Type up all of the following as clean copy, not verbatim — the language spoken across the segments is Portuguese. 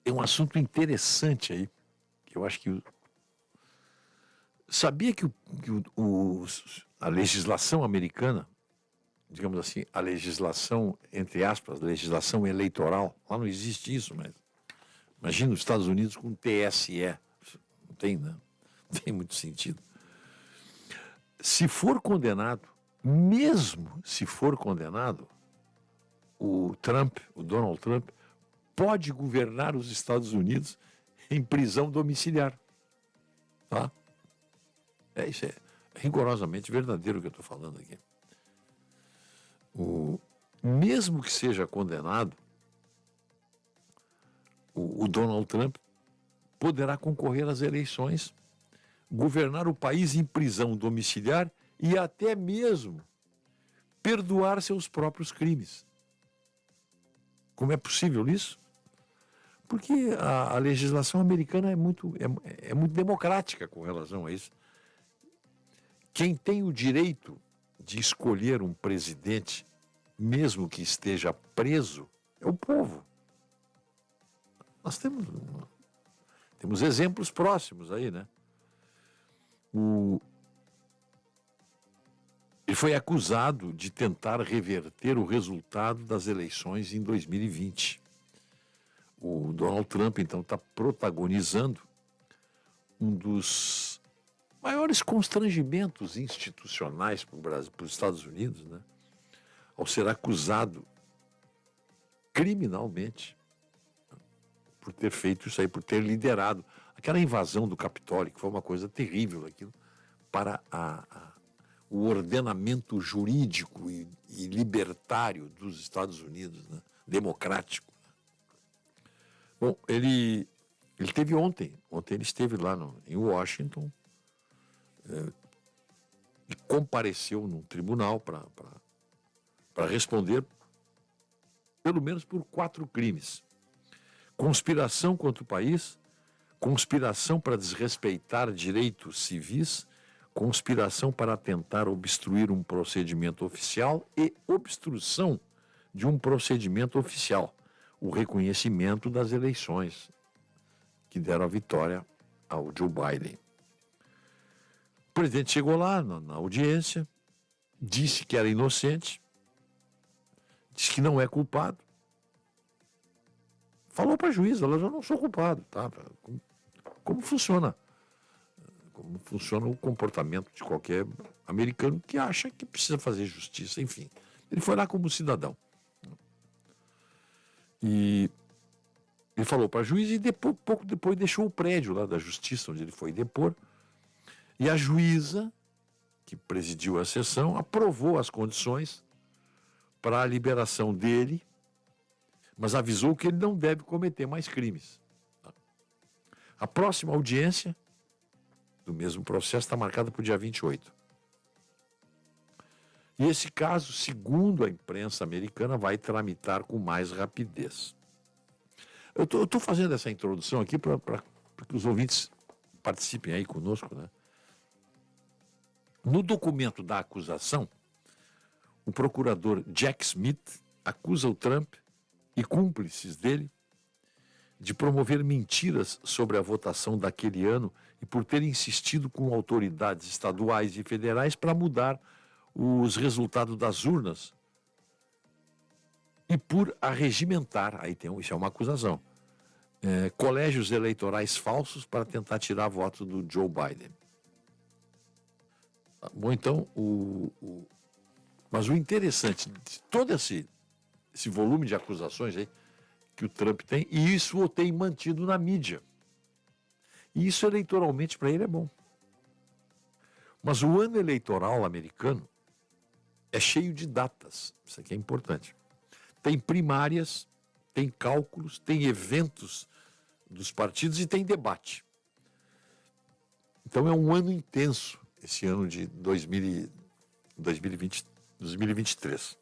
tem um assunto interessante aí, que eu acho que... Sabia que, a legislação americana, digamos assim, a legislação, entre aspas, legislação eleitoral, lá não existe isso, mas imagina os Estados Unidos com TSE, não tem, né? Não tem muito sentido. Se for condenado, mesmo se for condenado, o Donald Trump, pode governar os Estados Unidos em prisão domiciliar. Tá? Isso é rigorosamente verdadeiro o que eu estou falando aqui. Mesmo que seja condenado, o Donald Trump poderá concorrer às eleições, governar o país em prisão domiciliar e até mesmo perdoar seus próprios crimes. Como é possível isso? Porque a legislação americana é muito democrática com relação a isso. Quem tem o direito de escolher um presidente, mesmo que esteja preso, é o povo. Nós temos exemplos próximos aí, né? Ele foi acusado de tentar reverter o resultado das eleições em 2020. O Donald Trump, então, está protagonizando um dos maiores constrangimentos institucionais para o Brasil, para os Estados Unidos, né? Ao ser acusado criminalmente por ter feito isso aí, por ter liderado aquela invasão do Capitólio, que foi uma coisa terrível aquilo, para o ordenamento jurídico e libertário dos Estados Unidos, né? Democrático. Bom, ele teve ontem ele esteve lá em Washington e compareceu num tribunal para responder pelo menos por 4 crimes. Conspiração contra o país, conspiração para desrespeitar direitos civis, conspiração para tentar obstruir um procedimento oficial e obstrução de um procedimento oficial, o reconhecimento das eleições que deram a vitória ao Joe Biden. O presidente chegou lá na audiência, disse que era inocente, disse que não é culpado, falou para a juíza, ela já não sou culpado, tá? Como funciona? Como funciona o comportamento de qualquer americano que acha que precisa fazer justiça, enfim. Ele foi lá como cidadão. E ele falou para a juíza e pouco depois deixou o prédio lá da justiça, onde ele foi depor. E a juíza, que presidiu a sessão, aprovou as condições para a liberação dele, mas avisou que ele não deve cometer mais crimes. A próxima audiência do mesmo processo está marcada para o dia 28. E esse caso, segundo a imprensa americana, vai tramitar com mais rapidez. Eu estou fazendo essa introdução aqui para que os ouvintes participem aí conosco, né? No documento da acusação, o procurador Jack Smith acusa o Trump e cúmplices dele de promover mentiras sobre a votação daquele ano e por ter insistido com autoridades estaduais e federais para mudar os resultados das urnas e por arregimentar, isso é uma acusação, colégios eleitorais falsos para tentar tirar votos do Joe Biden. Bom, então, mas o interessante de todo esse volume de acusações aí que o Trump tem, e isso o tem mantido na mídia. E isso eleitoralmente para ele é bom. Mas o ano eleitoral americano é cheio de datas, isso aqui é importante. Tem primárias, tem cálculos, tem eventos dos partidos e tem debate. Então é um ano intenso, esse ano de 2023.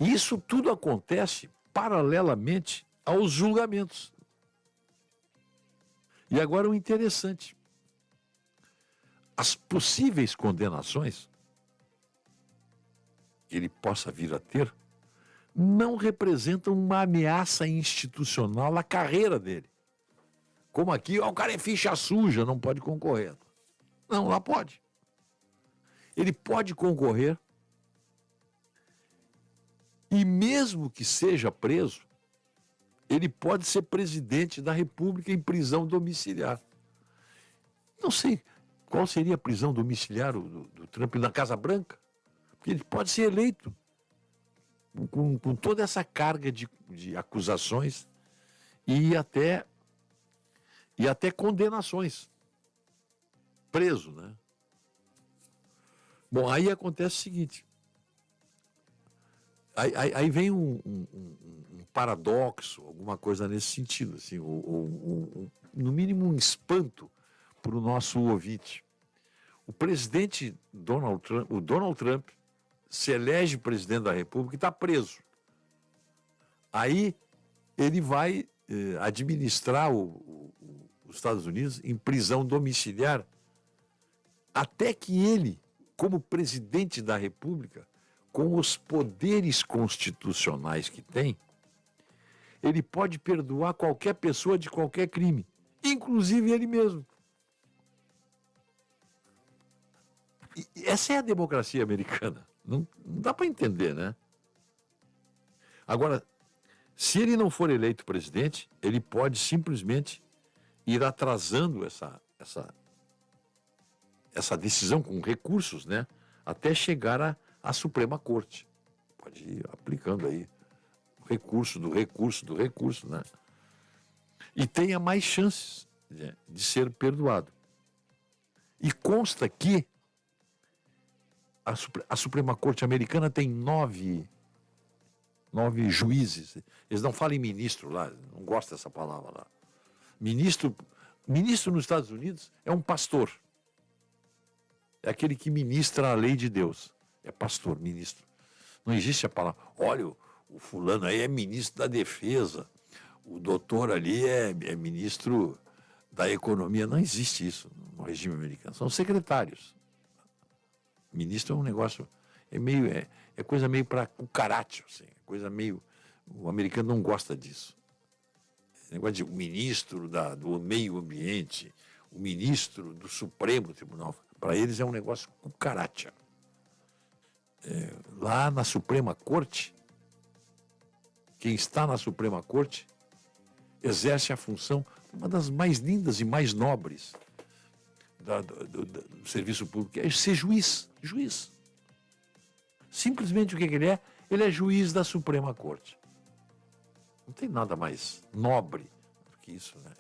E isso tudo acontece paralelamente aos julgamentos. E agora o interessante, as possíveis condenações que ele possa vir a ter não representam uma ameaça institucional à carreira dele. Como aqui, ó, o cara é ficha suja, não pode concorrer. Não, lá pode. Ele pode concorrer e mesmo que seja preso, ele pode ser presidente da República em prisão domiciliar. Não sei qual seria a prisão domiciliar do Trump na Casa Branca, porque ele pode ser eleito com toda essa carga de acusações e até condenações. Preso, né? Bom, aí acontece o seguinte. Aí vem um paradoxo, alguma coisa nesse sentido, assim, no mínimo um espanto para o nosso ouvinte. O presidente Donald Trump se elege presidente da República e está preso. Aí ele vai administrar os Estados Unidos em prisão domiciliar até que ele, como presidente da República, com os poderes constitucionais que tem, ele pode perdoar qualquer pessoa de qualquer crime, inclusive ele mesmo. E essa é a democracia americana. Não dá para entender, né? Agora, se ele não for eleito presidente, ele pode simplesmente ir atrasando essa decisão com recursos, né? Até chegar à Suprema Corte. Pode ir aplicando aí recurso, né? E tenha mais chances de ser perdoado. E consta que a Suprema Corte americana tem nove juízes. Eles não falam em ministro lá, não gosto dessa palavra lá. Ministro nos Estados Unidos é um pastor. É aquele que ministra a lei de Deus. É pastor, ministro. Não existe a palavra, olha, o fulano aí é ministro da defesa, o doutor ali é ministro da economia. Não existe isso no regime americano. São secretários. Ministro é um negócio, é coisa meio para cucarátil, assim, coisa meio, o americano não gosta disso. Esse negócio de o ministro do meio ambiente, o ministro do Supremo Tribunal, para eles é um negócio cucarátil. Lá na Suprema Corte, quem está na Suprema Corte exerce a função, uma das mais lindas e mais nobres do serviço público, é ser juiz. Simplesmente o que ele é? Ele é juiz da Suprema Corte. Não tem nada mais nobre do que isso, né?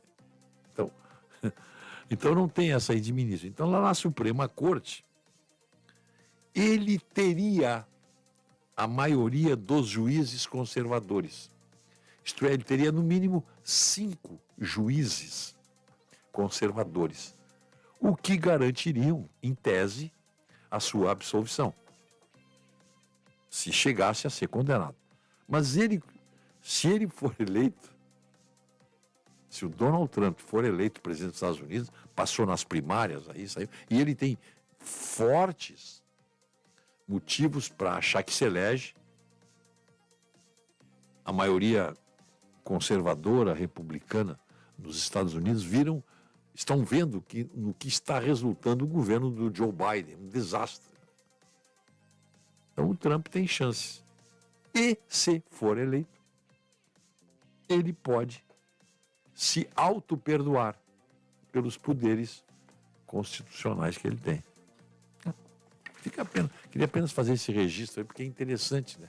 Então não tem essa aí de ministro. Então lá na Suprema Corte, ele teria a maioria dos juízes conservadores. Isto é, ele teria no mínimo 5 juízes conservadores, o que garantiriam, em tese, a sua absolvição, se chegasse a ser condenado. Mas se ele for eleito, se o Donald Trump for eleito presidente dos Estados Unidos, passou nas primárias, aí saiu, e ele tem fortes motivos para achar que se elege, a maioria conservadora, republicana nos Estados Unidos estão vendo no que está resultando o governo do Joe Biden, um desastre. Então o Trump tem chances. E se for eleito, ele pode se auto-perdoar pelos poderes constitucionais que ele tem. Queria apenas fazer esse registro aí, porque é interessante, né?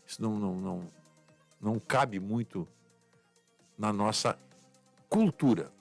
Isso não cabe muito na nossa cultura.